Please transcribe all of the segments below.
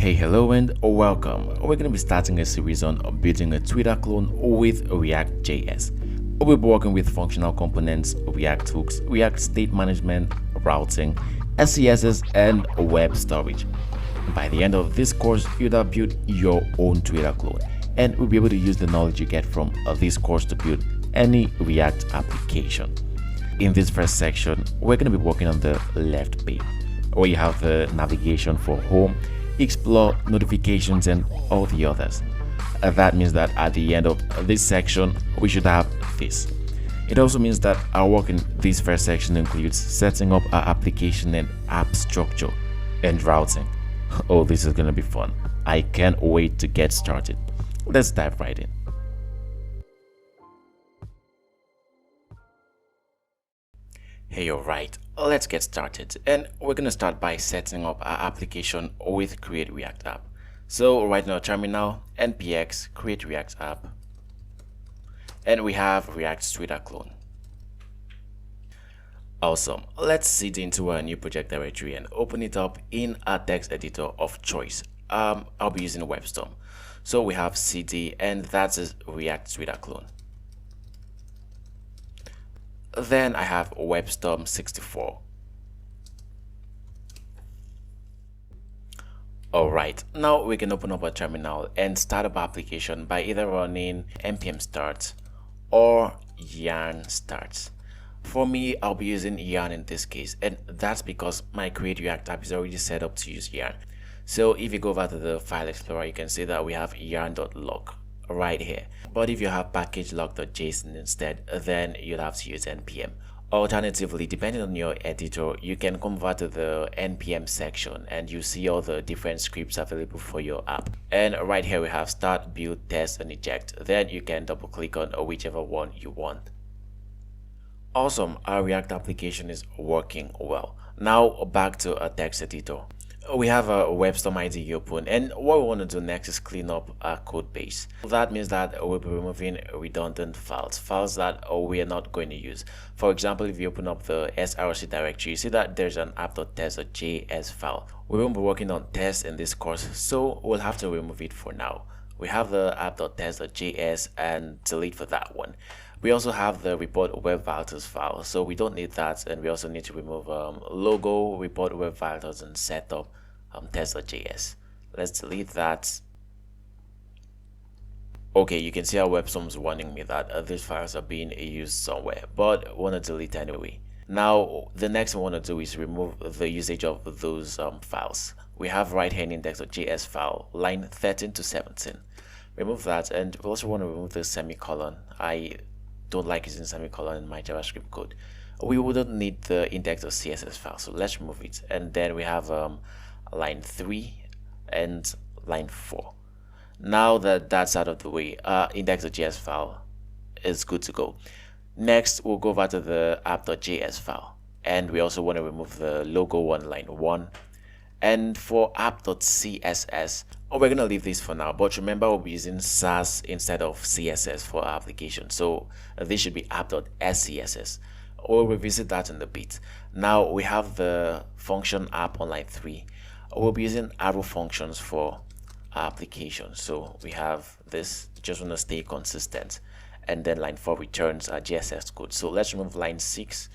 Hey, hello and welcome. We're going to be starting a series on building a Twitter clone with React.js. We'll be working with functional components, React hooks, React state management, routing, CSS, and web storage. By the end of this course, you'll have built your own Twitter clone, and we'll be able to use the knowledge you get from this course to build any React application. In this first section, we're going to be working on the LeftPane, where you have the navigation for home, explore, notifications, and all the others. That means that at the end of this section, we should have this. It also means that our work in this first section includes setting up our application and app structure and routing. Oh, this is going to be fun. I can't wait to get started. Let's dive right in. Hey, alright, let's get started, and we're gonna start by setting up our application with create React app. So right now, terminal npx create React app, and we have React Twitter clone. Awesome. Let's sit into a new project directory and open it up in a text editor of choice. I'll be using WebStorm. So we have cd, and that's a React Twitter clone. Then I have WebStorm 64. Alright, now we can open up a terminal and start up our application by either running npm start or yarn start. For me, I'll be using yarn in this case, and that's because my create React app is already set up to use yarn. So if you go over to the file explorer, you can see that we have yarn.log right here. But if you have package.log.json instead, then you'll have to use npm. Alternatively, depending on your editor, you can come over to the npm section and you see all the different scripts available for your app. And right here we have start, build, test, and eject. Then you can double click on whichever one you want. Awesome, our React application is working well. Now back to a text editor. We have a WebStorm IDE open, and what we want to do next is clean up our code base. That means that we'll be removing redundant files that we are not going to use. For example, if you open up the src directory, you see that there's an app.test.js file. We won't be working on test in this course, so we'll have to remove it for now. We have the app.test.js and delete for that one. We also have the report web vitals file, so we don't need that, and we also need to remove logo, report web vitals, and setup test.js. Let's delete that. Okay, you can see how WebStorm's warning me that these files are being used somewhere, but I want to delete anyway. Now, the next thing I want to do is remove the usage of those files. We have right here in index.js file, line 13 to 17. Remove that, and we also want to remove the semicolon. I don't like using semicolon in my JavaScript code. We wouldn't need the index.css file, so let's remove it. And then we have line 3 and line 4. Now that that's out of the way, index.js file is good to go. Next, we'll go over to the app.js file, and we also want to remove the logo on line 1. And for app.css, we're going to leave this for now, but remember we'll be using Sass instead of CSS for our application, so this should be app.scss. We'll revisit that in a bit. Now we have the function app on line 3. We'll be using arrow functions for our application, so we have this, just want to stay consistent. And then line 4 returns our JSX code, so let's remove line 6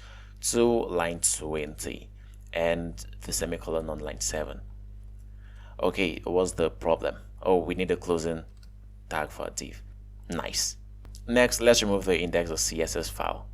to line 20 and the semicolon on line 7. Okay, what's the problem? Oh, we need a closing tag for a div. Nice. Next, let's remove the index.css file.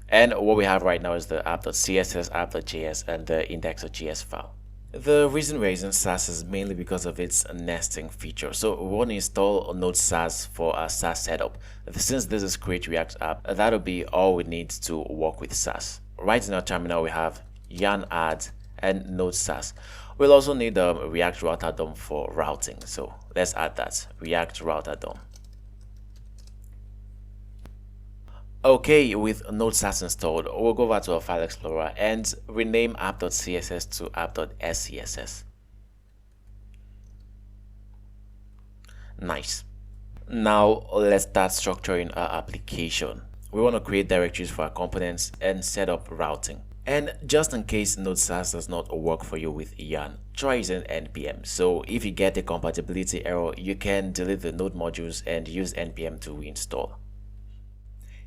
And what we have right now is the app.css, app.js, and the index.js file. The reason we're using Sass is mainly because of its nesting feature. So we want to install Node Sass for our Sass setup. Since this is create React app, that'll be all we need to work with Sass. Right in our terminal, we have yarn add and Node Sass. We'll also need React router DOM for routing. So let's add that, React router DOM. Okay, with Node Sass installed, we'll go over to our file explorer and rename app.css to app.scss. Nice. Now let's start structuring our application. We want to create directories for our components and set up routing. And just in case Node.js does not work for you with Yarn, try using npm. So if you get a compatibility error, you can delete the node modules and use npm to reinstall.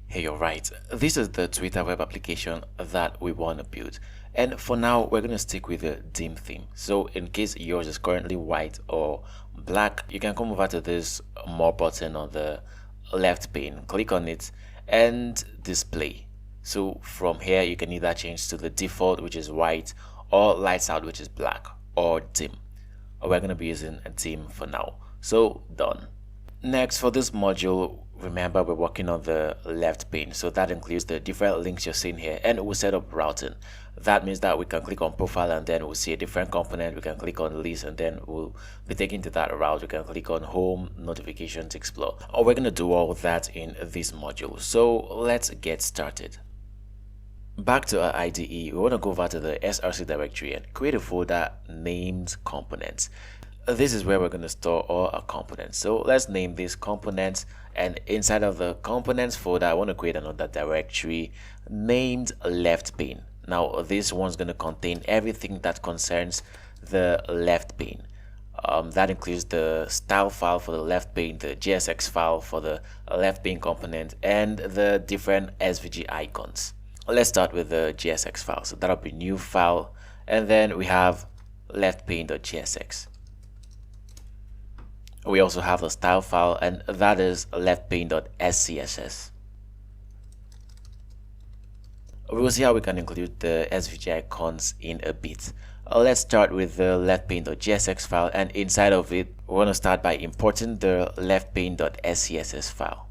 Hey, you're right. This is the Twitter web application that we want to build. And for now, we're going to stick with the dim theme. So in case yours is currently white or black, you can come over to this more button on the left pane, click on it and display. So from here, you can either change to the default, which is white, or lights out, which is black, or dim. We're going to be using a dim for now. So done. Next, for this module, remember we're working on the left pane, so that includes the different links you're seeing here, and we'll set up routing. That means that we can click on profile and then we'll see a different component. We can click on list and then we'll be taken to that route. We can click on home, notifications, explore. We're going to do all of that in this module. So let's get started. Back to our IDE, we want to go over to the src directory and create a folder named components. This is where we're going to store all our components. So let's name this components, and inside of the components folder, I want to create another directory named LeftPane. Now this one's going to contain everything that concerns the LeftPane. That includes the style file for the LeftPane, the JSX file for the LeftPane component, and the different SVG icons. Let's start with the JSX file. So that'll be new file, and then we have LeftPane.jsx. We also have the style file, and that is LeftPane.scss. We will see how we can include the SVG icons in a bit. Let's start with the LeftPane.jsx file, and inside of it, we're going to start by importing the LeftPane.scss file.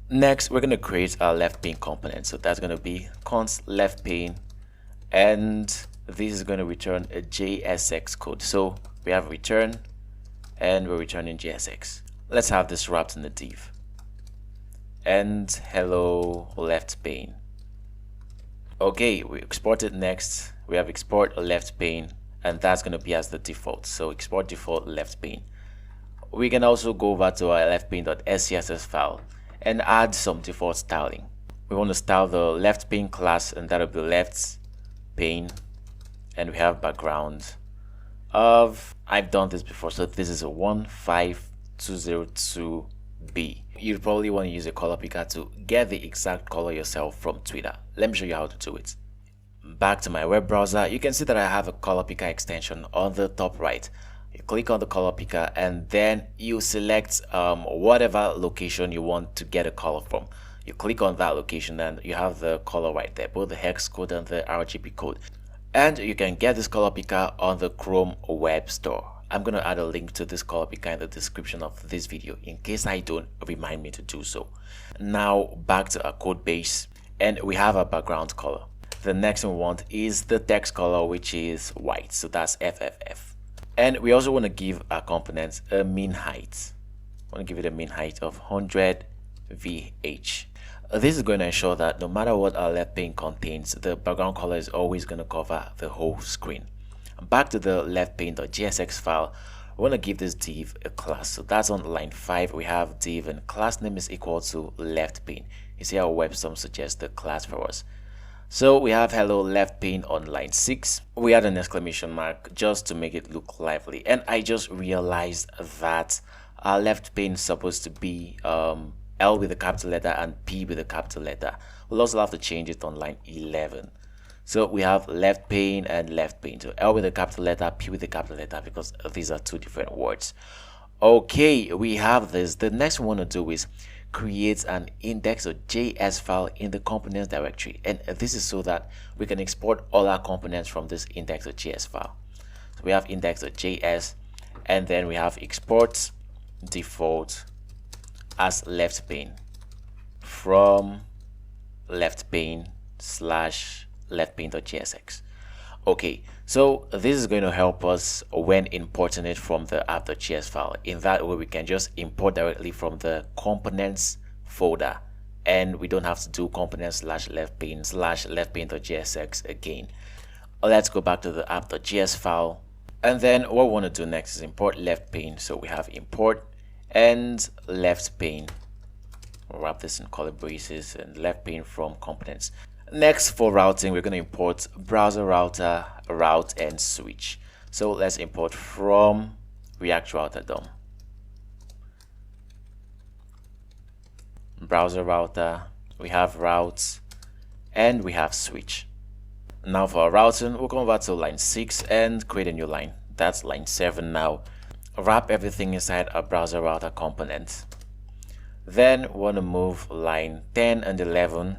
Next, we're going to create our LeftPane component. So that's going to be const LeftPane, and this is going to return a JSX code. So we have return, and we're returning JSX. Let's have this wrapped in the div. And hello LeftPane. Okay, we export it next. We have export LeftPane, and that's going to be as the default. So export default LeftPane. We can also go over to our LeftPane.scss file and add some default styling. We want to style the LeftPane class, and that'll be LeftPane, and we have background of, I've done this before, so this is a 15202B. You probably want to use a color picker to get the exact color yourself from Twitter. Let me show you how to do it. Back to my web browser, you can see that I have a color picker extension on the top right. You click on the color picker and then you select whatever location you want to get a color from. You click on that location and you have the color right there, both the hex code and the RGB code. And you can get this color picker on the Chrome web store. I'm going to add a link to this color picker in the description of this video. In case I don't, remind me to do so. Now back to our code base, and we have a background color. The next one we want is the text color, which is white. So that's FFF. And we also want to give our components a mean height. I want to give it a mean height of 100 VH. This is going to ensure that no matter what our LeftPane contains, the background color is always going to cover the whole screen. Back to the LeftPane.jsx file, we want to give this div a class. So that's on line 5. We have div and class name is equal to LeftPane. You see how WebStorm suggests the class for us. So we have hello LeftPane on line 6. We add an exclamation mark just to make it look lively. And I just realized that our LeftPane is supposed to be L with a capital letter and P with a capital letter. We'll also have to change it on line 11. So we have LeftPane and LeftPane. So L with a capital letter, P with a capital letter, because these are two different words. Okay, we have this. The next one we want to do is create an index.js file in the components directory. And this is so that we can export all our components from this index.js file. So we have index.js, and then we have export default as LeftPane from LeftPane / LeftPane.jsx. Okay, so this is going to help us when importing it from the app.js file. In that way, we can just import directly from the components folder, and we don't have to do components / LeftPane / LeftPane.jsx again. Let's go back to the app.js file, and then what we want to do next is import LeftPane. So we have import and LeftPane. We'll wrap this in curly braces and LeftPane from components. Next, for routing, we're going to import browser router, route, and switch. So let's import from React router DOM. Browser router, we have routes, and we have switch. Now for our routing, we'll come over to line 6 and create a new line. That's line 7 now. Wrap everything inside a browser router component. Then we want to move line 10 and 11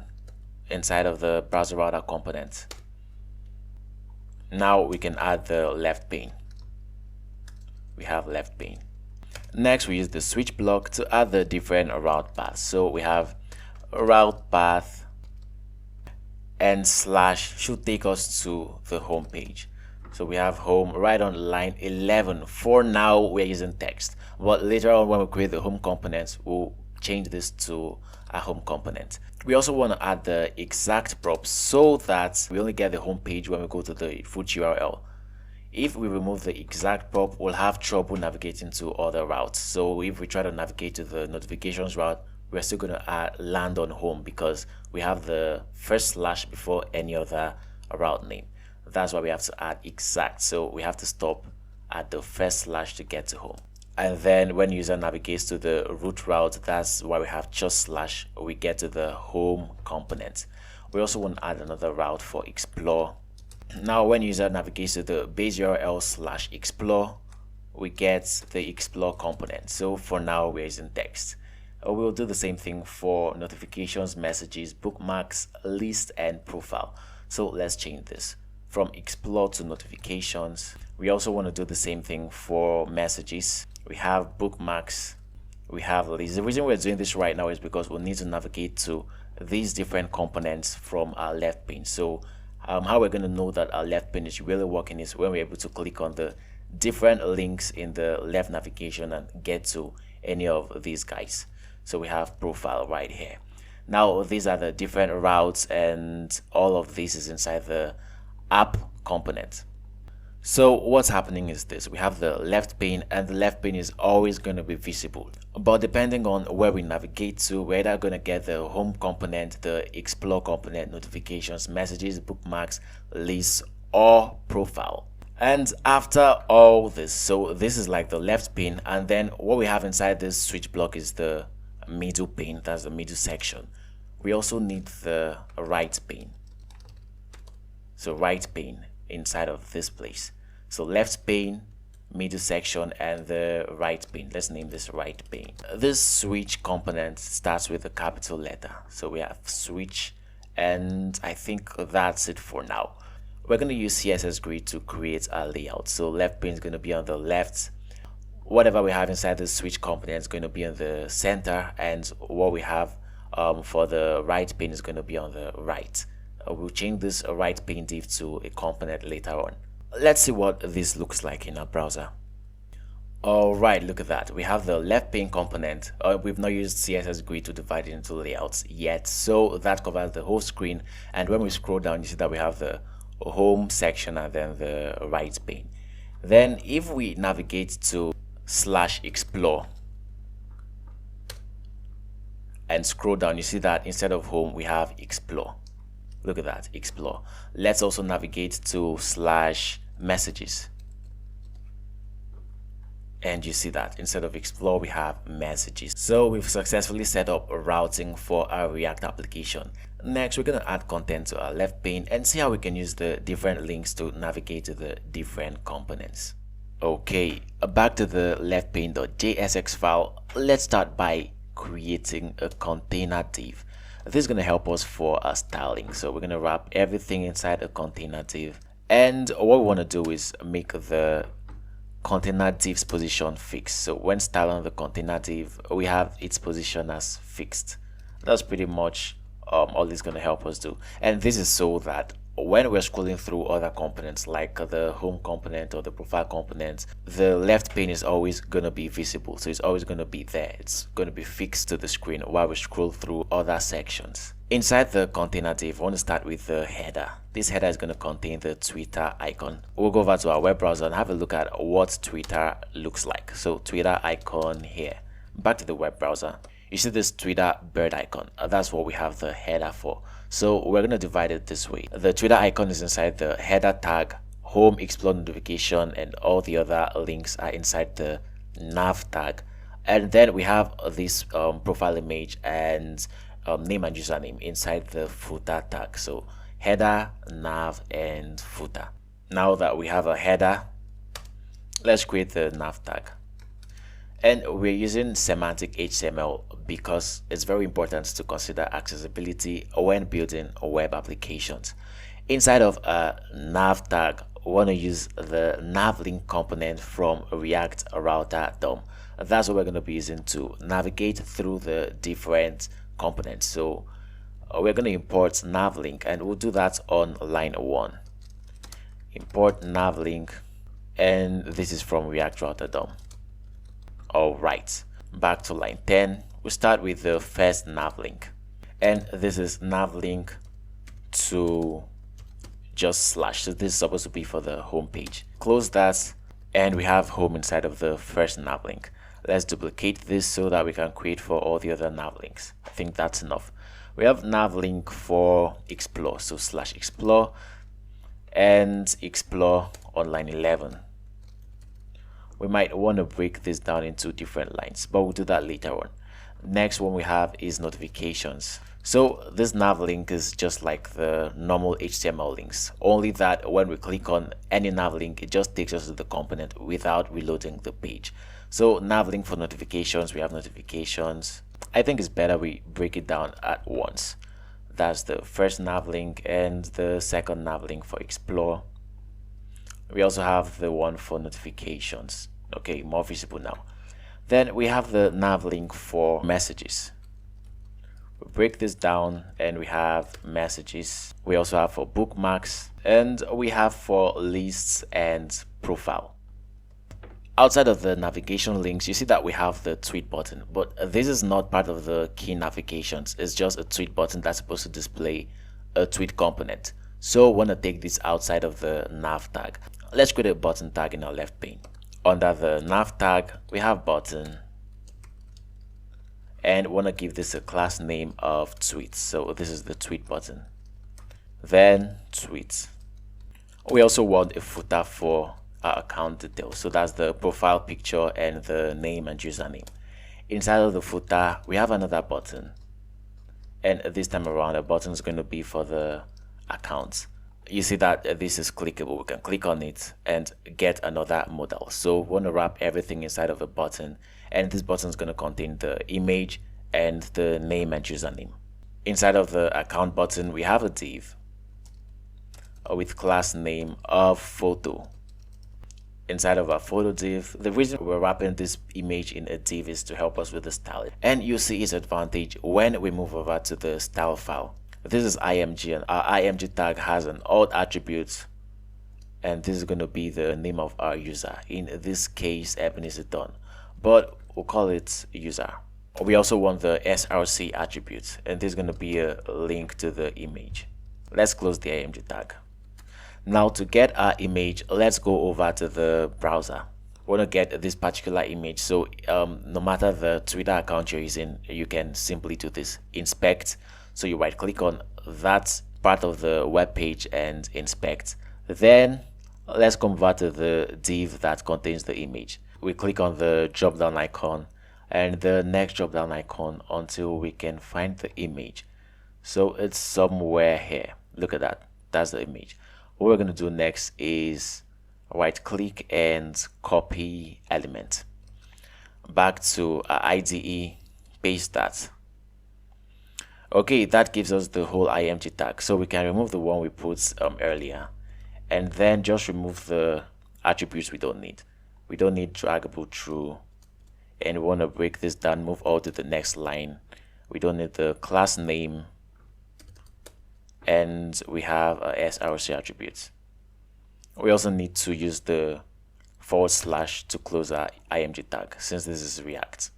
inside of the browser router component. Now we can add the LeftPane. We have LeftPane. Next, we use the switch block to add the different route paths. So we have route path and slash should take us to the home page. So we have home right on line 11. For now, we're using text, but later on when we create the home components, we'll change this to a home component. We also want to add the exact prop so that we only get the home page when we go to the root URL. If we remove the exact prop, we'll have trouble navigating to other routes. So if we try to navigate to the notifications route, we're still going to land on home because we have the first slash before any other route name. That's why we have to add exact. So we have to stop at the first slash to get to home. And then when user navigates to the root route, that's why we have just slash, we get to the home component. We also want to add another route for explore. Now when user navigates to the base URL slash explore, we get the explore component. So for now we're using text. We'll do the same thing for notifications, messages, bookmarks, list, and profile. So let's change this from explore to notifications. We also want to do the same thing for messages. We have bookmarks, we have list. The reason we're doing this right now is because we need to navigate to these different components from our LeftPane. So how we're going to know that our LeftPane is really working is when we're able to click on the different links in the left navigation and get to any of these guys. So we have profile right here. Now these are the different routes and all of this is inside the app component. So what's happening is this: we have the LeftPane, and the LeftPane is always going to be visible, but depending on where we navigate to, we're either going to get the home component, the explore component, notifications, messages, bookmarks, lists, or profile. And after all this, so this is like the LeftPane, and then what we have inside this switch block is the middle pane. That's the middle section. We also need the right pane. So right pane inside of this place. So LeftPane, middle section, and the right pane. Let's name this right pane. This switch component starts with a capital letter. So we have switch, and I think that's it for now. We're going to use CSS grid to create our layout. So LeftPane is going to be on the left. Whatever we have inside the switch component is going to be on the center, and what we have for the right pane is going to be on the right. We'll change this right pane div to a component later on. Let's see what this looks like in our browser. Alright, look at that. We have the LeftPane component. We've not used CSS grid to divide it into layouts yet, so that covers the whole screen. And when we scroll down, you see that we have the home section and then the right pane. Then if we navigate to /explore and scroll down, you see that instead of home we have explore. Look at that, explore. Let's also navigate to /messages, and you see that instead of explore we have messages. So we've successfully set up routing for our React application. Next, we're going to add content to our LeftPane and see how we can use the different links to navigate to the different components. Okay, back to the LeftPane.jsx file. Let's start by creating a container div. This is going to help us for our styling. So we're going to wrap everything inside a container div, and what we want to do is make the container div's position fixed. So when styling the container div, we have its position as fixed. That's pretty much all it's going to help us do. And this is so that when we're scrolling through other components like the home component or the profile component, the LeftPane is always going to be visible. So it's always going to be there. It's going to be fixed to the screen while we scroll through other sections. Inside the container div, I want to start with the header. This header is going to contain the Twitter icon. We'll go over to our web browser and have a look at what Twitter looks like. So Twitter icon here. Back to the web browser. You see this Twitter bird icon. That's what we have the header for. So we're going to divide it this way. The Twitter icon is inside the header tag, home, explore, notification, and all the other links are inside the nav tag. And then we have this profile image and name and username inside the footer tag. So header, nav, and footer. Now that we have a header, let's create the nav tag. And we're using semantic HTML because it's very important to consider accessibility when building web applications. Inside of a nav tag, we want to use the NavLink component from React router DOM. That's what we're going to be using to navigate through the different components. So we're going to import NavLink, and we'll do that on line 1. Import NavLink, and this is from React router DOM. All right, back to line 10. We start with the first NavLink, and this is NavLink to just slash. So this is supposed to be for the home page. Close that, and we have home inside of the first NavLink. Let's duplicate this so that we can create for all the other NavLinks. I think that's enough. We have NavLink for explore, so slash explore, and explore on line 11. We might want to break this down into different lines, but we'll do that later on. Next one we have is notifications. So this nav link is just like the normal HTML links, only that when we click on any nav link, it just takes us to the component without reloading the page. So nav link for notifications, we have notifications. I think it's better we break it down at once. That's the first nav link, and the second nav link for explore. We also have the one for notifications. Okay, more visible now. Then we have the nav link for messages. We break this down, and we have messages. We also have for bookmarks, and we have for lists and profile. Outside of the navigation links, you see that we have the tweet button, but this is not part of the key navigations. It's just a tweet button that's supposed to display a tweet component. So we want to take this outside of the nav tag. Let's create a button tag in our LeftPane. Under the nav tag, we have button, and we want to give this a class name of tweet. So this is the tweet button. Then tweet. We also want a footer for our account details. So that's the profile picture and the name and username. Inside of the footer, we have another button, and this time around, the button is going to be for the account. You see that this is clickable. We can click on it and get another modal. So we want to wrap everything inside of a button, and this button is going to contain the image and the name and username. Inside of the account button, we have a div with class name of photo. Inside of our photo div, the reason we're wrapping this image in a div is to help us with the style, and you see its advantage when we move over to the style file. This is img, and our img tag has an alt attribute, and this is going to be the name of our user. In this case, Eben is done, but we'll call it user. We also want the src attribute, and this is going to be a link to the image. Let's close the img tag. Now to get our image, let's go over to the browser. We want to get this particular image, so no matter the Twitter account you're using, you can simply do this: inspect. So you right click on that part of the web page and inspect. Then let's convert to the div that contains the image. We click on the drop down icon and the next drop down icon until we can find the image. So it's somewhere here. Look at that. That's the image. What we're going to do next is right click and copy element. Back to our IDE, paste that. Okay, that gives us the whole img tag, so we can remove the one we put earlier, and then just remove the attributes we don't need. We don't need draggable through, and we want to break this down, move all to the next line. We don't need the class name, and we have a src attributes. We also need to use the / to close our img tag, since this is React.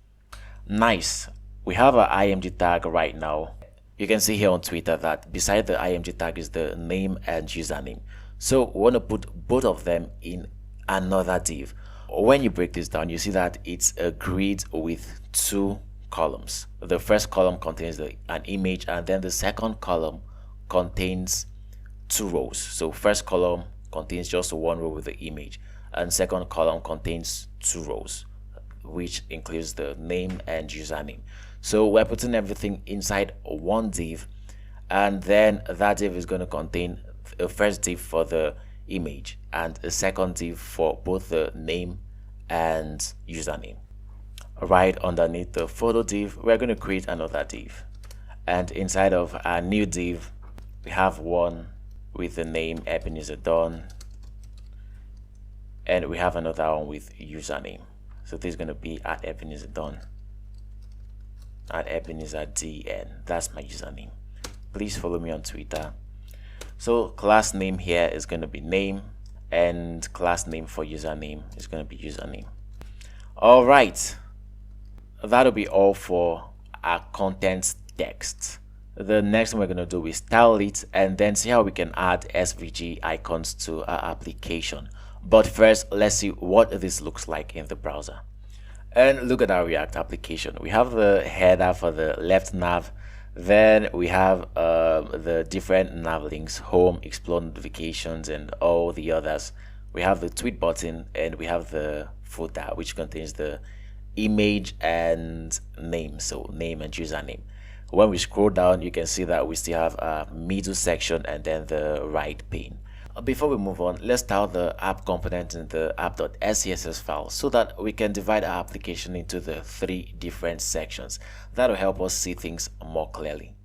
Nice, we have our img tag right now. You can see here on Twitter that beside the img tag is the name and username. So we want to put both of them in another div. When you break this down, you see that it's a grid with 2 columns. The first column contains an image, and then the second column contains 2 rows. So first column contains just 1 row with the image, and second column contains 2 rows, which includes the name and username. So we're putting everything inside one div, and then that div is going to contain a first div for the image and a second div for both the name and username. Right underneath the photo div, we're going to create another div, and inside of our new div we have one with the name Ebenezer Don, and we have another one with username. So this is going to be at Ebenezer Don, at Ebenezer DN. That's my username. Please follow me on Twitter. So class name here is going to be name, and class name for username is going to be username. All right, that'll be all for our content text. The next thing we're going to do is style it and then see how we can add SVG icons to our application. But first, let's see what this looks like in the browser. And look at our React application. We have the header for the left nav, then we have the different nav links, home, explore notifications, and all the others. We have the tweet button, and we have the footer, which contains the image and name, so name and username. When we scroll down, you can see that we still have a middle section and then the right pane. Before we move on, let's style the app component in the app.scss file so that we can divide our application into the 3 different sections. That'll help us see things more clearly.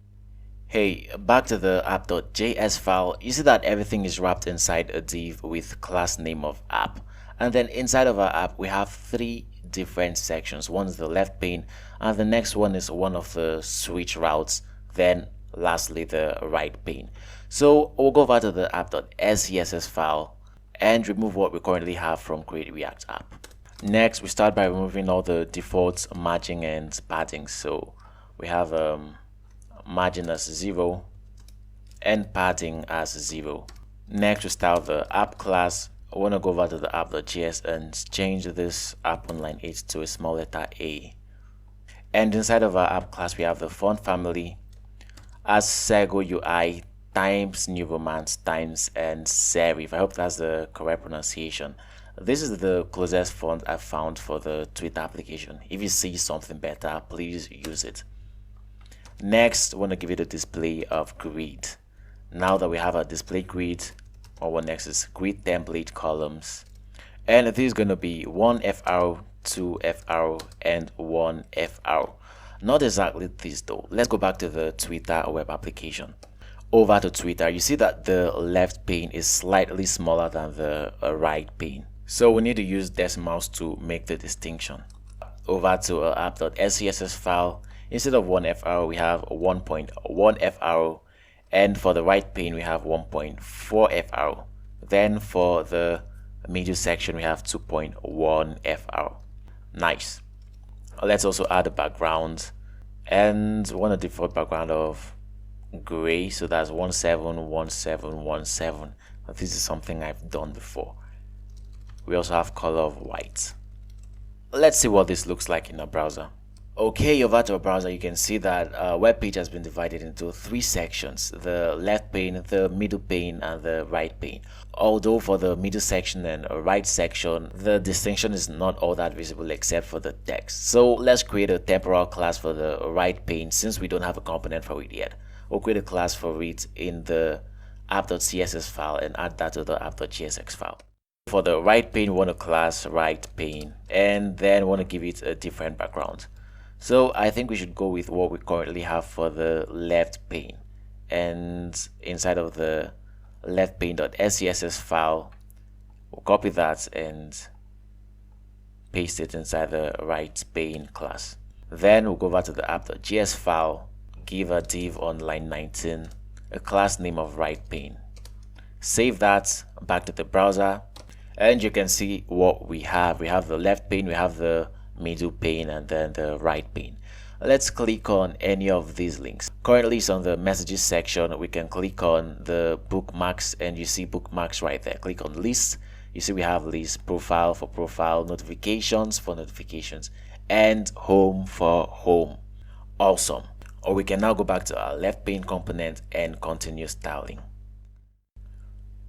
Hey, back to the app.js file. You see that everything is wrapped inside a div with class name of app, and then inside of our app we have 3 different sections. One is the left pane, and the next one is one of the switch routes, then lastly the right pane. So we'll go over to the app.scss file and remove what we currently have from Create React App. Next, we start by removing all the default margin and padding. So we have margin as 0 and padding as 0. Next, we style the app class. I want to go over to the app.js and change this app on line 8 to a small letter A. And inside of our app class, we have the font family as Sego UI times New Romance times and serif. I hope that's the correct pronunciation. This is the closest font I found for the Twitter application. If you see something better, please use it. Next, I want to give it a display of grid. Now that we have a display grid, what next is grid template columns, and this is going to be 1 FR, 2 FR, and 1 FR. Not exactly this though. Let's go back to the Twitter web application. Over to Twitter, you see that the left pane is slightly smaller than the right pane. So we need to use decimals to make the distinction. Over to our app.scss file, instead of 1 FR, we have 1.1 FR, and for the right pane, we have 1.4 FR. Then for the middle section, we have 2.1 FR. Nice. Let's also add a background, and we want a default background of gray, so that's 171717. This is something I've done before. We also have color of white. Let's see what this looks like in our browser. Okay, over to our browser, you can see that our web page has been divided into 3 sections: the left pane, the middle pane, and the right pane. Although for the middle section and right section, the distinction is not all that visible except for the text. So let's create a temporal class for the right pane since we don't have a component for it yet. We'll create a class for it in the app.css file and add that to the app.jsx file. For the right pane, we want a class right pane, and then we want to give it a different background. So I think we should go with what we currently have for the left pane, and inside of the LeftPane.scss file, we'll copy that and paste it inside the right pane class. Then we'll go over to the app.js file, give a div on line 19 a class name of right pane. Save that, back to the browser, and you can see what we have. We have the left pane, we have the middle pane, and then the right pane. Let's click on any of these links. Currently it's on the messages section. We can click on the bookmarks, and you see bookmarks right there. Click on list. You see we have list, profile for profile, notifications for notifications, and home for home. Awesome. Or we can now go back to our LeftPane component and continue styling.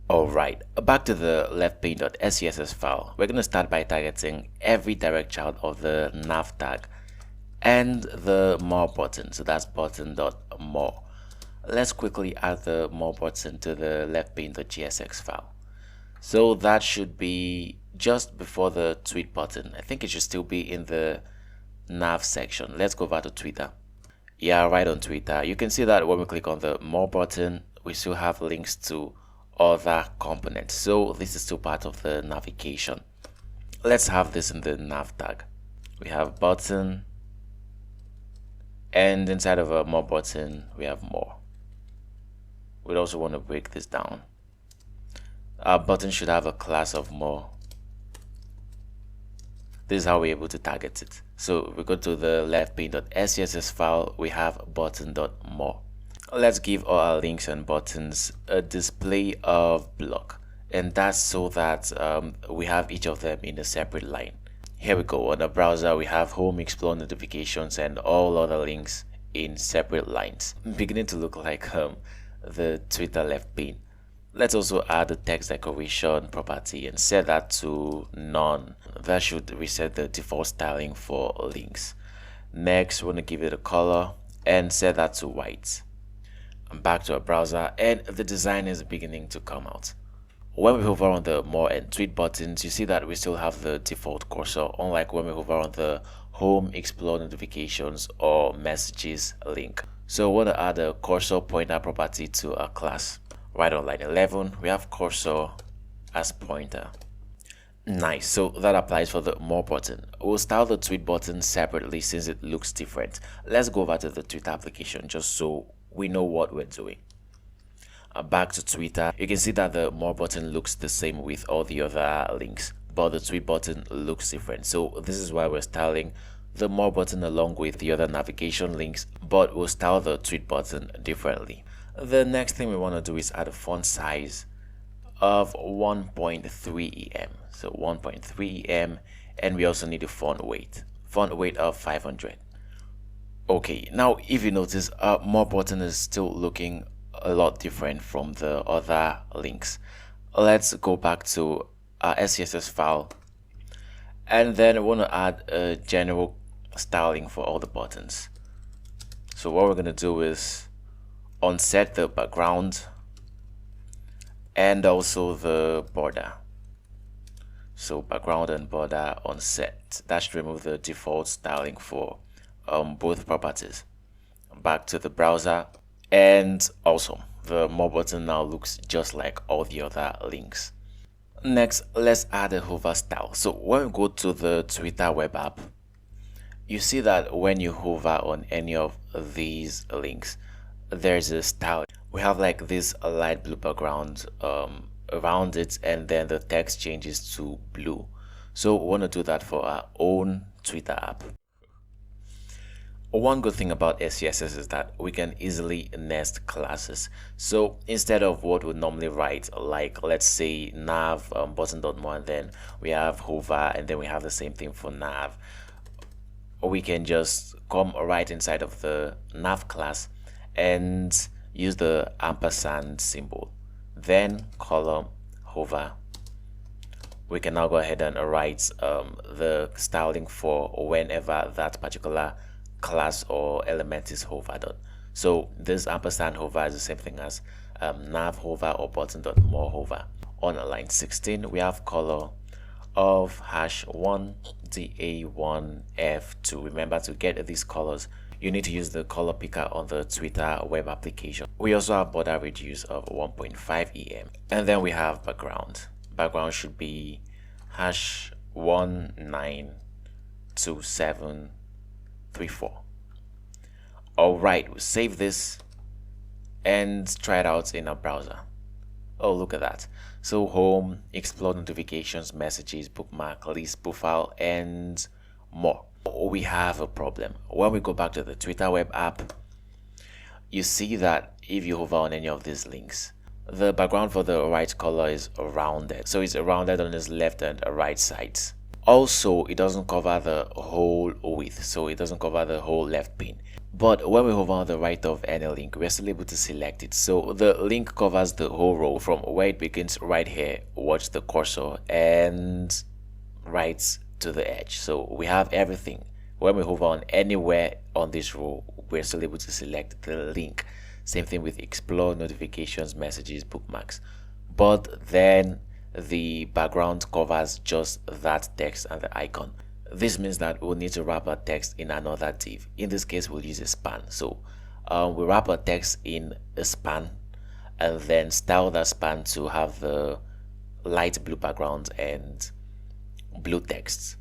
Alright, back to the LeftPane.scss file. We're going to start by targeting every direct child of the nav tag and the more button. So that's button.more. Let's quickly add the more button to the LeftPane.jsx file. So that should be just before the tweet button. I think it should still be in the nav section. Let's go over to Twitter. Yeah, right on Twitter. You can see that when we click on the more button, we still have links to other components. So this is still part of the navigation. Let's have this in the nav tag. We have button, and inside of a more button, we have more. We'd also want to break this down. Our button should have a class of more. This is how we're able to target it. So we go to the LeftPane.scss file, we have button.more. Let's give all our links and buttons a display of block, and that's so that we have each of them in a separate line. Here we go. On the browser, we have home, explore, notifications, and all other links in separate lines. Beginning to look like the Twitter LeftPane. Let's also add the text decoration property and set that to none. That should reset the default styling for links. Next, we want to give it a color and set that to white. Back to our browser, and the design is beginning to come out. When we hover on the more and tweet buttons, you see that we still have the default cursor, unlike when we hover on the home, explore, notifications, or messages link. So we want to add a cursor pointer property to our class. Right on line 11, we have cursor as pointer. Nice, so that applies for the more button. We'll style the tweet button separately since it looks different. Let's go over to the Twitter application just so we know what we're doing. Back to Twitter, you can see that the more button looks the same with all the other links, but the tweet button looks different. So this is why we're styling the more button along with the other navigation links, but we'll style the tweet button differently. The next thing we want to do is add a font size of 1.3 em. So 1.3 em, and we also need a font weight of 500. Okay, now if you notice, more button is still looking a lot different from the other links. Let's go back to our SCSS file, and then we want to add a general styling for all the buttons. So what we're going to do is unset the background and also the border. So background and border unset. That should remove the default styling for both properties. Back to the browser, and also the more button now looks just like all the other links. Next, let's add a hover style. So when we go to the Twitter web app, you see that when you hover on any of these links, there's a style. We have like this light blue background around it, and then the text changes to blue. So we want to do that for our own Twitter app. One good thing about SCSS is that we can easily nest classes. So instead of what we normally write, like let's say nav button.more, and then we have hover, and then we have the same thing for nav, we can just come right inside of the nav class and use the ampersand symbol, then column hover. We can now go ahead and write the styling for whenever that particular class or element is hovered on. So this ampersand hover is the same thing as nav hover or button.more hover. On line 16, we have color of #1 DA1 F2. Remember, to get these colors, you need to use the color picker on the Twitter web application. We also have border radius of 1.5 em, and then we have background. Background should be #192734. All right, we'll save this and try it out in our browser. Oh, look at that. So home, explore, notifications, messages, bookmark, list, profile, and more. We have a problem. When we go back to the Twitter web app, you see that if you hover on any of these links, the background for the right color is rounded. So it's rounded on its left and right sides. Also, it doesn't cover the whole width, so it doesn't cover the whole left pane. But when we hover on the right of any link, we're still able to select it. So the link covers the whole row from where it begins right here, watch the cursor, and right to the edge. So we have everything. When we hover on anywhere on this row, we're still able to select the link. Same thing with explore, notifications, messages, bookmarks. But then the background covers just that text and the icon. This means that we'll need to wrap our text in another div. In this case, we'll use a span. So we wrap our text in a span and then style that span to have the light blue background and blue text.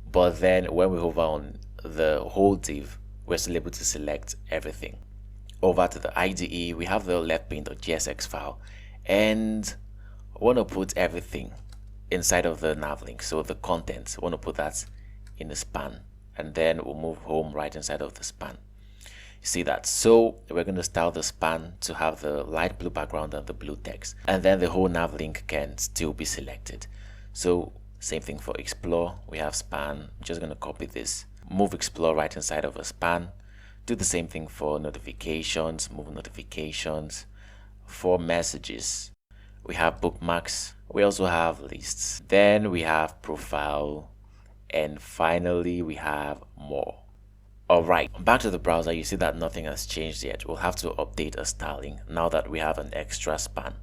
But then when we hover on the whole div, we're still able to select everything. Over to the IDE, we have the LeftPane.jsx file, and I want to put everything inside of the NavLink. So the content, I want to put that in the span, and then we'll move home right inside of the span. You see that? So we're going to style the span to have the light blue background and the blue text, and then the whole NavLink can still be selected. So same thing for explore, we have span. I'm just going to copy this, move explore right inside of a span. Do the same thing for notifications, move notifications. For messages, we have bookmarks, we also have lists, then we have profile, and finally we have more. Alright, back to the browser. You see that nothing has changed yet. We'll have to update our styling now that we have an extra span.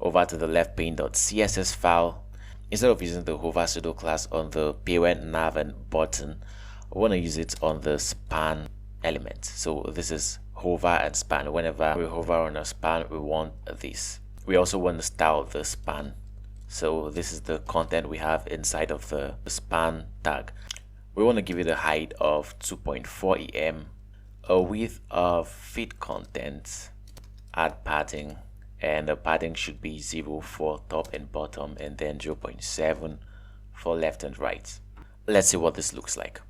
Over to the LeftPane.css file. Instead of using the hover pseudo class on the parent nav and button, we want to use it on the span element. So this is hover and span. Whenever we hover on a span, we want this. We also want to style the span. So this is the content we have inside of the span tag. We want to give it a height of 2.4 em, a width of feed content, add padding, and the padding should be 0 for top and bottom, and then 0.7 for left and right. Let's see what this looks like.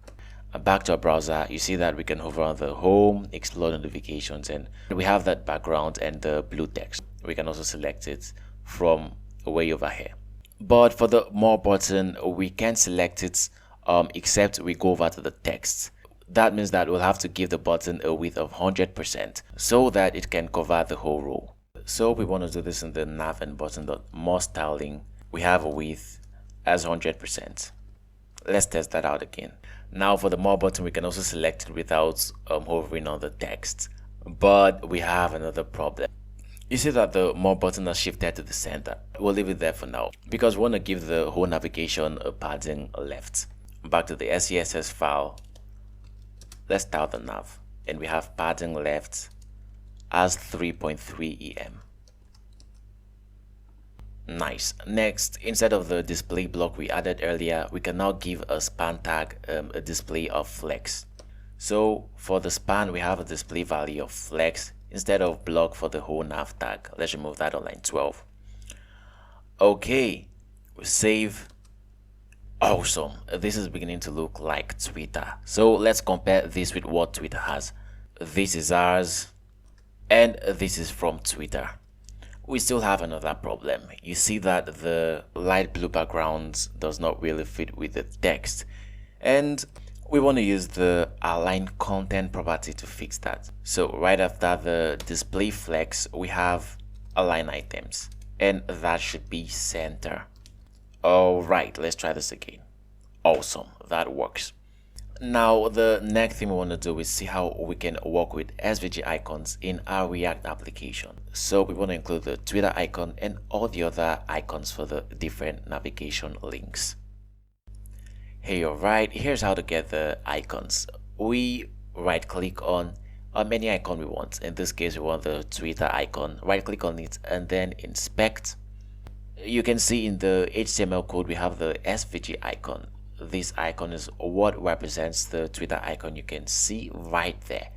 Back to our browser, you see that we can hover on the home, explore notifications, and we have that background and the blue text. We can also select it from way over here. But for the more button, we can't select it except we go over to the text. That means that we'll have to give the button a width of 100% so that it can cover the whole row. So we want to do this in the nav and button.more styling. We have a width as 100%. Let's test that out again. Now for the more button, we can also select it without hovering on the text. But we have another problem. You see that the more button has shifted to the center. We'll leave it there for now because we want to give the whole navigation a padding left. Back to the SCSS file. Let's style the nav, and we have padding left as 3.3 em. Nice. Next, instead of the display block we added earlier, we can now give a span tag a display of flex. So for the span, we have a display value of flex instead of block for the whole nav tag. Let's remove that on line 12. Okay, we save. Awesome. This is beginning to look like Twitter. So let's compare this with what Twitter has. This is ours, and this is from Twitter. We still have another problem. You see that the light blue background does not really fit with the text, and we want to use the align content property to fix that. So right after the display flex, we have align items, and that should be center. All right, let's try this again. Awesome, that works. Now the next thing we want to do is see how we can work with SVG icons in our React application. So we want to include the Twitter icon and all the other icons for the different navigation links. Hey, alright, here's how to get the icons. We right click on any icon we want. In this case, we want the Twitter icon. Right click on it and then inspect. You can see in the HTML code we have the SVG icon. This icon is what represents the Twitter icon. You can see right there.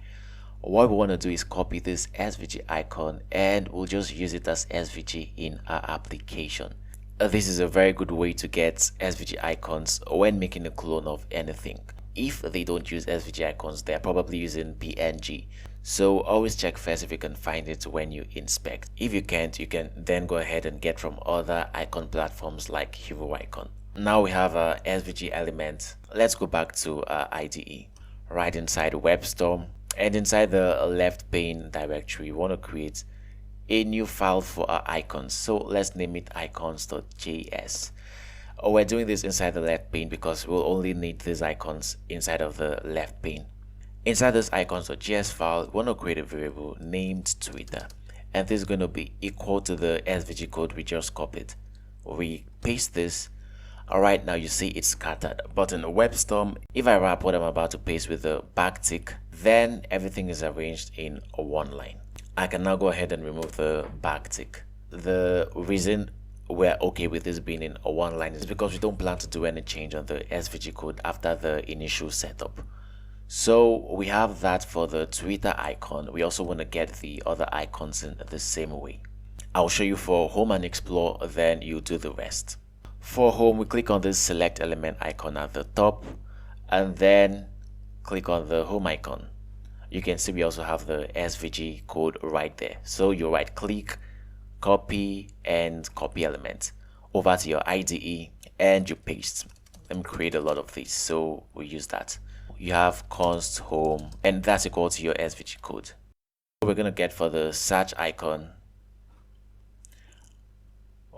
What we want to do is copy this SVG icon and we'll just use it as SVG in our application. This is a very good way to get SVG icons when making a clone of anything. If they don't use SVG icons, they're probably using PNG. So always check first if you can find it when you inspect. If you can't, you can then go ahead and get from other icon platforms like Hero Icon. Now we have a SVG element. Let's go back to IDE. Right inside WebStorm, and inside the LeftPane directory, we want to create a new file for our icons. So let's name it icons.js. We're doing this inside the LeftPane because we'll only need these icons inside of the LeftPane. Inside this icons.js file, we want to create a variable named Twitter, and this is going to be equal to the SVG code we just copied. We paste this. Alright, now you see it's scattered, but in WebStorm, if I wrap what I'm about to paste with a backtick, then everything is arranged in one line. I can now go ahead and remove the backtick. The reason we're okay with this being in one line is because we don't plan to do any change on the SVG code after the initial setup. So we have that for the Twitter icon. We also want to get the other icons in the same way. I'll show you for home and explore, then you do the rest. For home, we click on this select element icon at the top and then click on the home icon. You can see we also have the SVG code right there. So you right click, copy, and copy element over to your IDE and you paste. Let me create a lot of these, so we use that. You have const home, and that's equal to your SVG code. We're going to get for the search icon,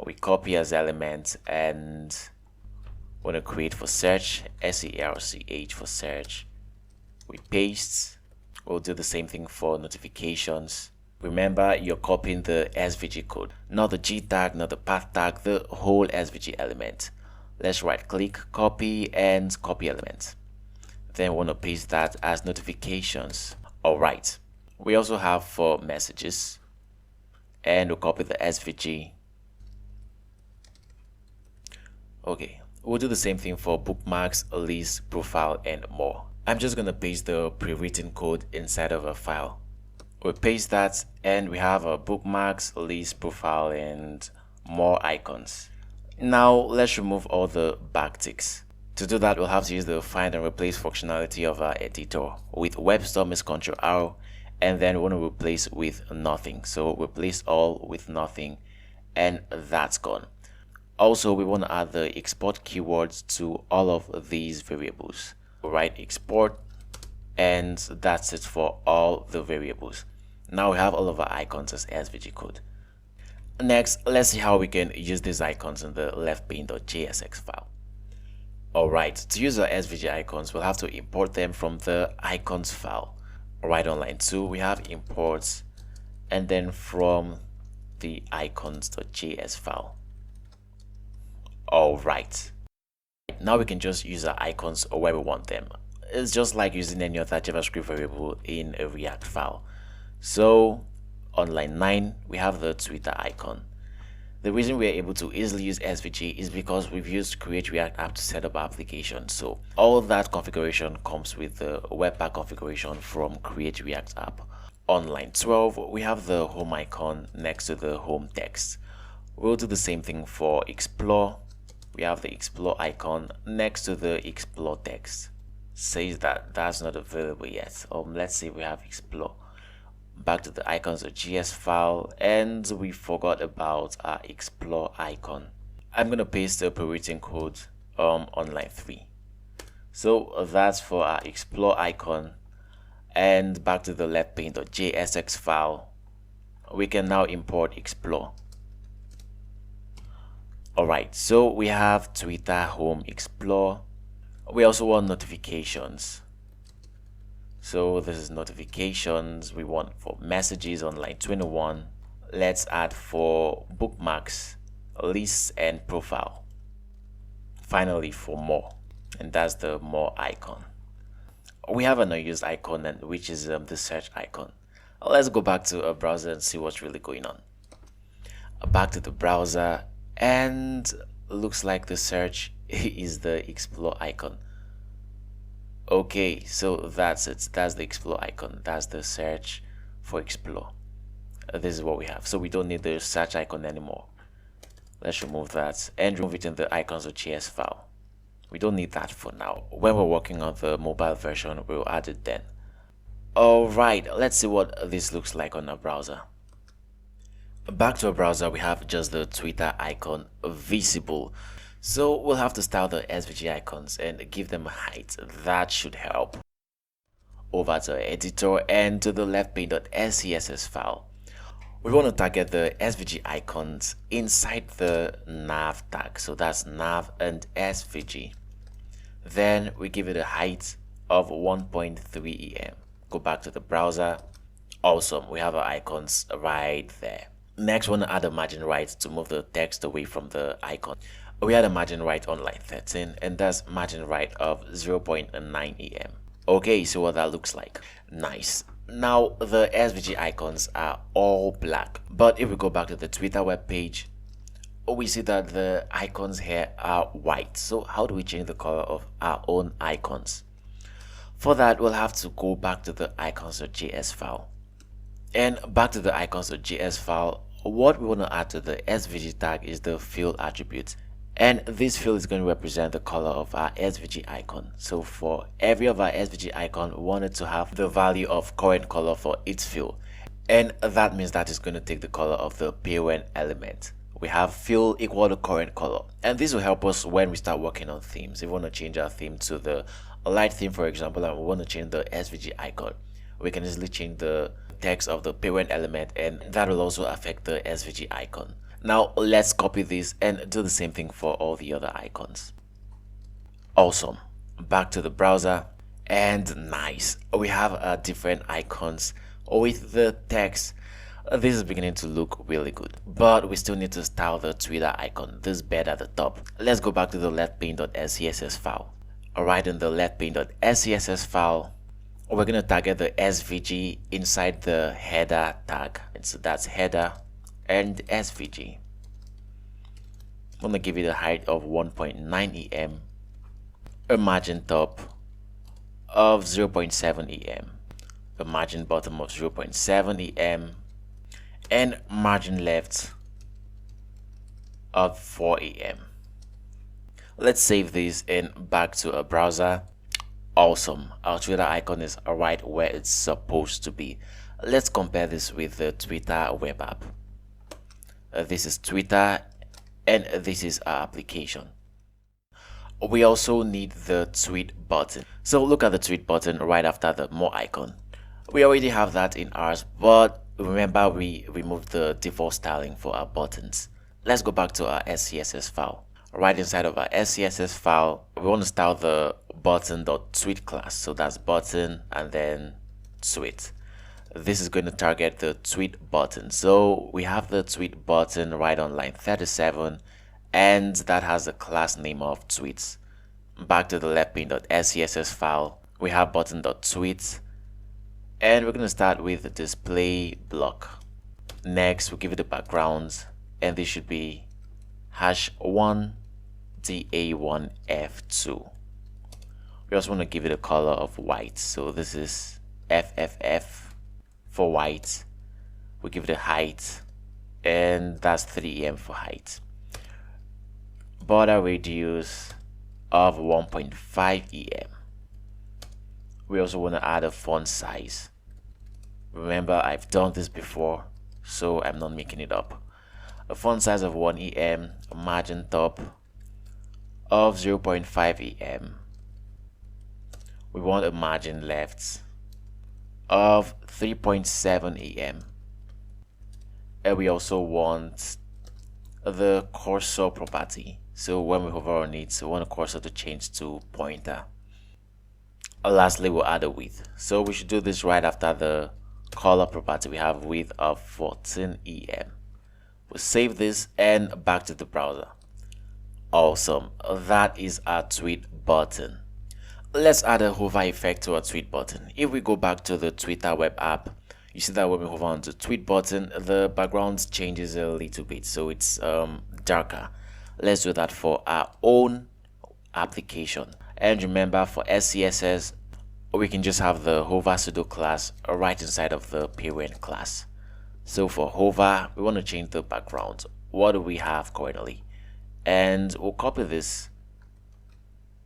we copy as element and want to create for search, SERCH for search. We paste. We'll do the same thing for notifications. Remember, you're copying the SVG code, not the G tag, not the path tag, the whole SVG element. Let's right click, copy, and copy element. Then we want to paste that as notifications. Alright, we also have for messages, and we'll copy the SVG. Okay, we'll do the same thing for bookmarks, list, profile, and more. I'm just going to paste the pre-written code inside of a file. We paste that and we have a bookmarks, list, profile, and more icons. Now let's remove all the backticks. To do that, we'll have to use the find and replace functionality of our editor. With WebStorm is Ctrl+R, and then we want to replace with nothing. So replace all with nothing, and that's gone. Also, we want to add the export keywords to all of these variables. Write export, and that's it for all the variables. Now we have all of our icons as SVG code. Next, let's see how we can use these icons in the LeftPane.jsx file. Alright, to use our SVG icons, we'll have to import them from the icons file. Alright, on line 2, we have imports, and then from the icons.js file. Alright, now we can just use our icons where we want them. It's just like using any other JavaScript variable in a React file. So on line 9, we have the Twitter icon. The reason we are able to easily use SVG is because we've used Create React App to set up our application. So all that configuration comes with the Webpack configuration from Create React App. On line 12, we have the home icon next to the home text. We'll do the same thing for Explore. We have the Explore icon next to the Explore text. Says that that's not available yet. Let's see if we have Explore. Back to the icons.js file, and we forgot about our Explore icon. I'm going to paste the pre-written code on line 3. So that's for our Explore icon. And back to the LeftPane.jsx file, we can now import Explore. Alright, so we have Twitter, home, Explore. We also want notifications. So this is notifications. We want for messages on line 21. Let's add for bookmarks, lists, and profile. Finally for more, and that's the more icon. We have an unused icon, and which is the search icon. Let's go back to a browser and see what's really going on. Back to the browser, and looks like the search is the Explore icon. Okay, so that's it. That's the Explore icon. That's the search for Explore. This is what we have. So we don't need the search icon anymore. Let's remove that and remove it in the icons.js file. We don't need that for now. When we're working on the mobile version, we'll add it then. Alright, let's see what this looks like on our browser. Back to our browser, we have just the Twitter icon visible. So we'll have to style the SVG icons and give them a height. That should help. Over to editor and to the LeftPane.scss file. We want to target the SVG icons inside the nav tag. So that's nav and SVG. Then we give it a height of 1.3 em. Go back to the browser. Awesome, we have our icons right there. Next, we want to add a margin right to move the text away from the icon. We add a margin right on line 13, and that's margin right of 0.9 em. Okay, so what that looks like. Nice. Now the SVG icons are all black, but if we go back to the Twitter web page, we see that the icons here are white. So how do we change the color of our own icons? For that, we'll have to go back to the icons.js file. And back to the icons.js file, what we want to add to the SVG tag is the fill attribute. And this fill is going to represent the color of our SVG icon. So for every of our SVG icon, we want it to have the value of current color for its fill. And that means that it's going to take the color of the parent element. We have fill equal to current color. And this will help us when we start working on themes. If we want to change our theme to the light theme, for example, and we want to change the SVG icon, we can easily change the text of the parent element, and that will also affect the SVG icon. Now let's copy this and do the same thing for all the other icons. Awesome. Back to the browser, and nice, we have different icons with the text. This is beginning to look really good, but we still need to style the Twitter icon, this bed at the top. Let's go back to the LeftPane.scss file. Alright, in the LeftPane.scss file, we're going to target the SVG inside the header tag, and so that's header and SVG. I'm going to give it a height of 1.9 em, a margin top of 0.7 em, a margin bottom of 0.7 em, and margin left of 4 em. Let's save this and back to a browser. Awesome, our Twitter icon is right where it's supposed to be. Let's compare this with the Twitter web app. This is Twitter and this is our application. We also need the tweet button. So look at the tweet button right after the more icon. We already have that in ours, but remember we removed the default styling for our buttons. Let's go back to our SCSS file. Right inside of our SCSS file, we want to style the button.tweet class. So that's button and then tweet. This is going to target the tweet button. So we have the tweet button right on line 37, and that has a class name of tweets. Back to the LeftPane.scss file, we have button.tweet, and we're going to start with the display block. Next, we'll give it a background, and this should be #1 DA1F2. We also want to give it a color of white, so this is FFF for white. We give it a height, and that's 3 em for height. Border radius of 1.5 em. We also want to add a font size. Remember, I've done this before, so I'm not making it up. A font size of 1 em, a margin top of 0.5 em. We want a margin left of 3.7 em, and we also want the cursor property. So when we hover on it, we want a cursor to change to pointer. Lastly, we'll add a width. So we should do this right after the color property. We have width of 14 em. We'll save this and back to the browser. Awesome, that is our tweet button. Let's add a hover effect to our tweet button. If we go back to the Twitter web app, you see that when we hover on the tweet button, the background changes a little bit, so it's darker. Let's do that for our own application. And remember, for SCSS, we can just have the hover pseudo class right inside of the parent class. So for hover, we want to change the background. What do we have currently? And we'll copy this.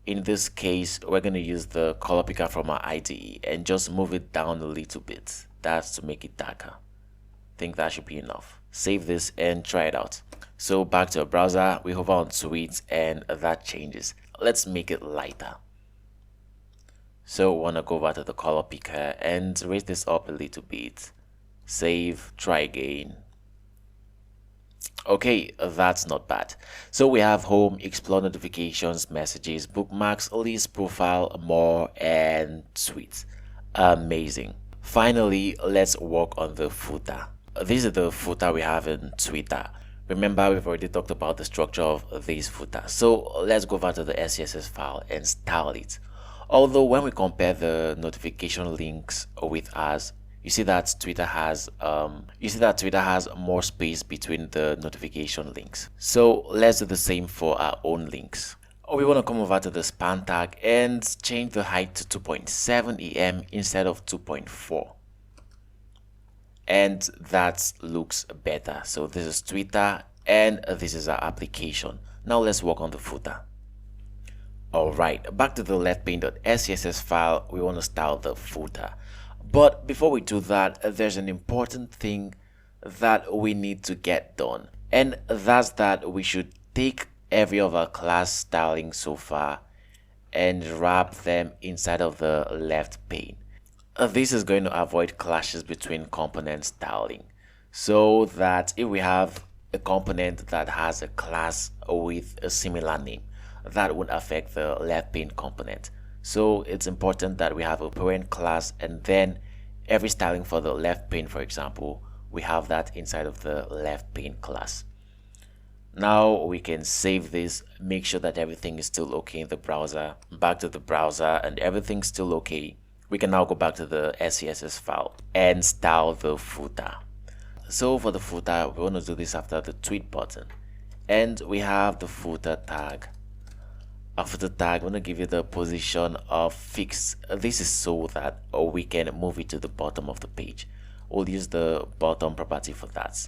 In this case, we're going to use the color picker from our IDE and just move it down a little bit. That's to make it darker. I think that should be enough. Save this and try it out. So back to our browser, we hover on tweet and that changes. Let's make it lighter. So we want to go over to the color picker and raise this up a little bit. Save, try again. Okay, that's not bad. So we have home, explore notifications, messages, bookmarks, list, profile, more, and tweet. Amazing. Finally, let's work on the footer. This is the footer we have in Twitter. Remember, we've already talked about the structure of this footer. So let's go over to the SCSS file and style it. Although when we compare the notification links with ours, you see that Twitter has more space between the notification links. So let's do the same for our own links. We want to come over to the span tag and change the height to 2.7 em instead of 2.4. And that looks better. So this is Twitter and this is our application. Now let's work on the footer. Alright, back to the LeftPane.scss file, we want to style the footer. But before we do that, there's an important thing that we need to get done. And that's that we should take every of our class styling so far and wrap them inside of the LeftPane. This is going to avoid clashes between component styling, so that if we have a component that has a class with a similar name, that would affect the LeftPane component. So it's important that we have a parent class, and then every styling for the LeftPane, for example, we have that inside of the LeftPane class. Now we can save this, make sure that everything is still okay in the browser, back to the browser, and everything's still okay. We can now go back to the SCSS file and style the footer. So for the footer, we want to do this after the tweet button, and we have the footer tag. Our footer tag, we want to give it the position of fixed. This is so that we can move it to the bottom of the page. We'll use the bottom property for that.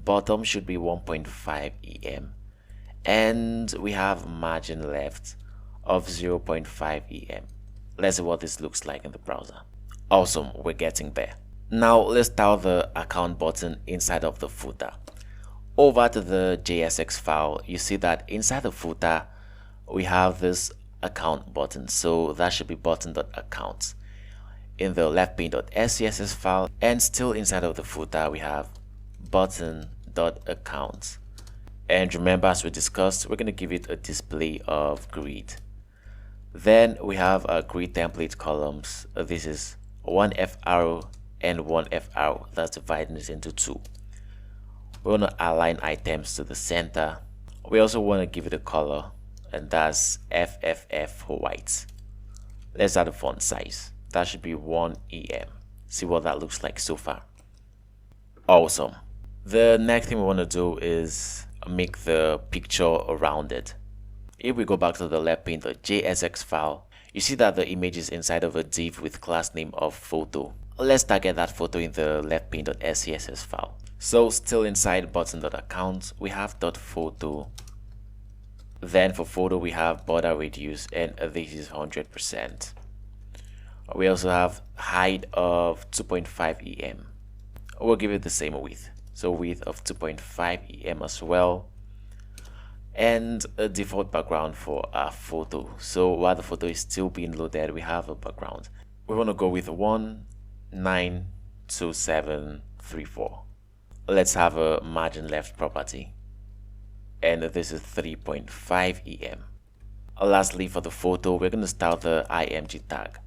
Bottom should be 1.5 em, and we have margin left of 0.5 em. Let's see what this looks like in the browser. Awesome, we're getting there. Now let's style the account button inside of the footer. Over to the JSX file, you see that inside the footer we have this account button, so that should be button.account. In the LeftPane.scss file, and still inside of the footer, we have button.account. And remember, as we discussed, we're going to give it a display of grid. Then we have our grid template columns. This is one F arrow and one F arrow. That's dividing it into two. We want to align items to the center. We also want to give it a color, and that's FFF for white. Let's add a font size. That should be 1 em. See what that looks like so far. Awesome. The next thing we want to do is make the picture rounded. If we go back to the LeftPane.jsx file, you see that the image is inside of a div with class name of photo. Let's target that photo in the LeftPane.scss file. So still inside button.account, we have .photo. Then for photo, we have border radius, and this is 100%. We also have height of 2.5 em. We'll give it the same width. So width of 2.5 em as well. And a default background for our photo. So while the photo is still being loaded, we have a background. We want to go with 192734. Let's have a margin left property, and this is 3.5 em. Lastly, for the photo, we're going to style the img tag.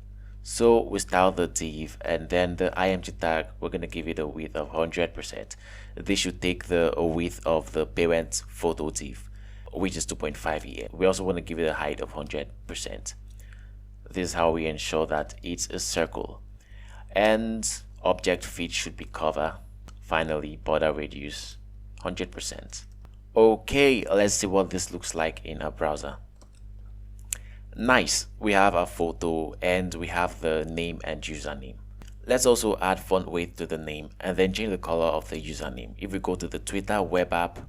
So we style the div, and then the img tag, we're going to give it a width of 100%. This should take the width of the parent photo div, which is 2.5 em. We also want to give it a height of 100%. This is how we ensure that it's a circle. And object fit should be cover. Finally, border radius 100%. Okay, let's see what this looks like in our browser. Nice, we have our photo and we have the name and username. Let's also add font weight to the name and then change the color of the username. If we go to the Twitter web app,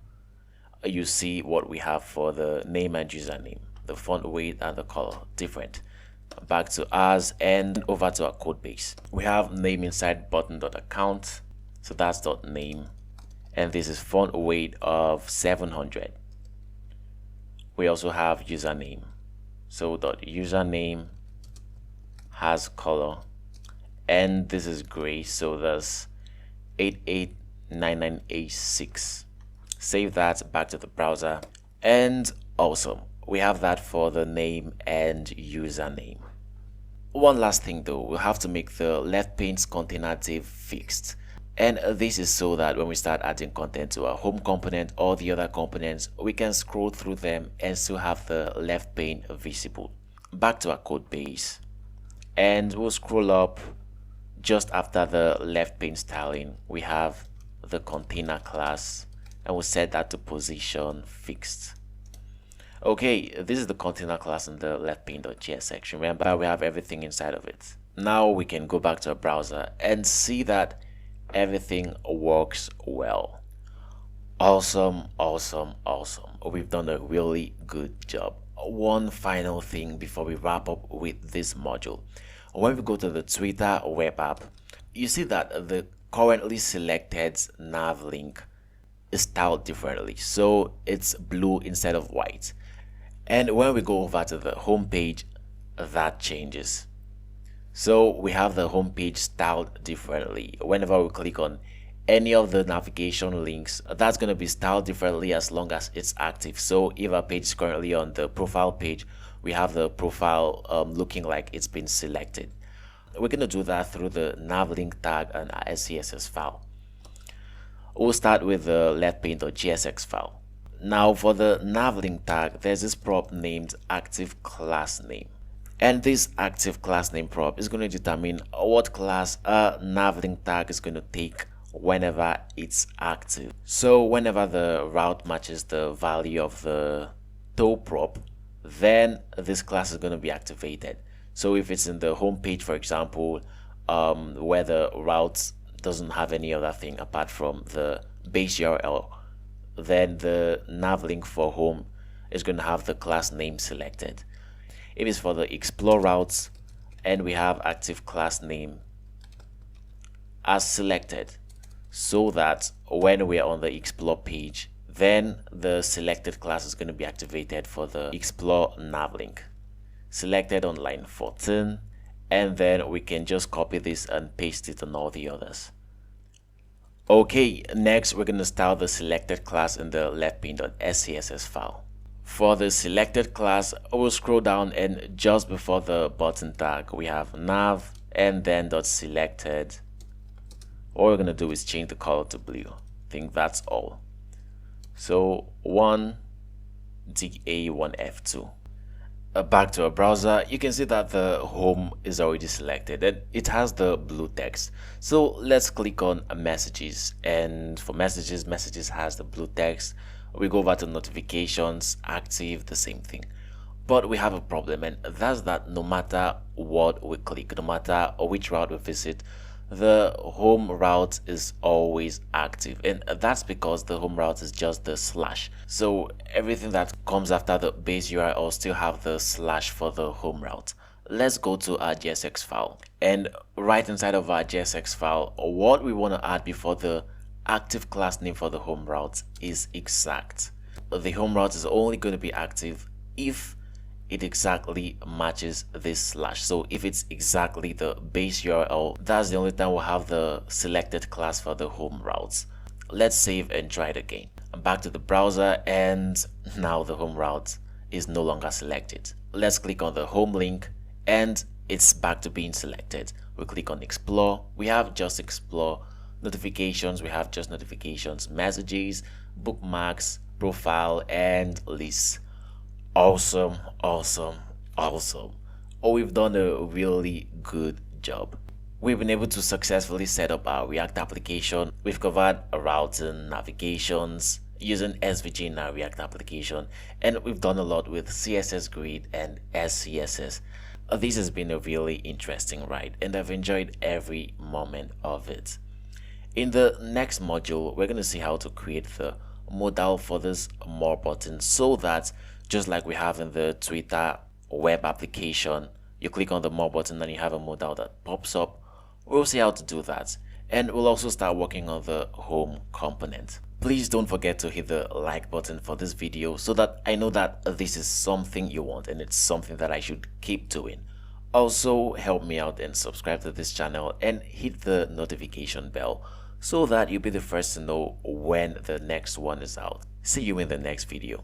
you see what we have for the name and username. The font weight and the color different. Back to ours and over to our code base. We have name inside button.account, so that's .name, and this is font weight of 700. We also have username, so dot username has color, and this is gray, so that's 889986. Save that, back to the browser, and awesome, we have that for the name and username. One last thing though, we'll have to make the LeftPane's container div fixed, and this is so that when we start adding content to our home component or the other components, we can scroll through them and still have the LeftPane visible. Back to our code base, and we'll scroll up. Just after the LeftPane styling, we have the container class, and we'll set that to position fixed. Okay, this is the container class in the LeftPane.js section. Remember, we have everything inside of it. Now we can go back to our browser and see that everything works well. Awesome, awesome, awesome. We've done a really good job. One final thing before we wrap up with this module. When we go to the Twitter web app, you see that the currently selected NavLink is styled differently, so it's blue instead of white. And when we go over to the home page, that changes. So we have the home page styled differently. Whenever we click on any of the navigation links, that's going to be styled differently as long as it's active. So if our page is currently on the profile page, we have the profile looking like it's been selected. We're going to do that through the NavLink tag and our SCSS file. We'll start with the LeftPane.jsx file. Now for the NavLink tag, there's this prop named active class name. And this active class name prop is going to determine what class a NavLink tag is going to take whenever it's active. So whenever the route matches the value of the tow prop, then this class is going to be activated. So if it's in the home page, for example, where the route doesn't have any other thing apart from the base URL, then the NavLink for home is going to have the class name selected. If it's for the explore routes and we have active class name as selected, so that when we're on the explore page, then the selected class is going to be activated for the explore NavLink. Selected on line 14, and then we can just copy this and paste it on all the others. Okay, next we're going to style the selected class in the LeftPane.scss file. For the selected class, we'll scroll down, and just before the button tag, we have nav and then .selected. What we're going to do is change the color to blue. I think that's all. So 1 DA 1 F2. Back to our browser, you can see that the home is already selected and it has the blue text. So let's click on messages, and for messages has the blue text. We go over to notifications, active, the same thing. But we have a problem, and that's that no matter what we click, no matter which route we visit, the home route is always active, and that's because the home route is just the slash. So everything that comes after the base URL still have the slash for the home route. Let's go to our JSX file, and right inside of our JSX file, what we want to add before the active class name for the home route is exact. The home route is only going to be active if it exactly matches this slash. So if it's exactly the base URL, that's the only time we'll have the selected class for the home routes. Let's save and try it again. I'm back to the browser, and now the home route is no longer selected. Let's click on the home link, and it's back to being selected. We click on explore, we have just explore. Notifications, we have just notifications. Messages, bookmarks, profile, and lists. Awesome, awesome, awesome. Oh, we've done a really good job. We've been able to successfully set up our React application. We've covered routing, navigations, using SVG in our React application, and we've done a lot with CSS Grid and SCSS. This has been a really interesting ride, and I've enjoyed every moment of it. In the next module, we're going to see how to create the modal for this more button, so that just like we have in the Twitter web application, you click on the more button and you have a modal that pops up. We'll see how to do that, and we'll also start working on the home component. Please don't forget to hit the like button for this video so that I know that this is something you want and it's something that I should keep doing. Also, help me out and subscribe to this channel and hit the notification bell so that you'll be the first to know when the next one is out. See you in the next video.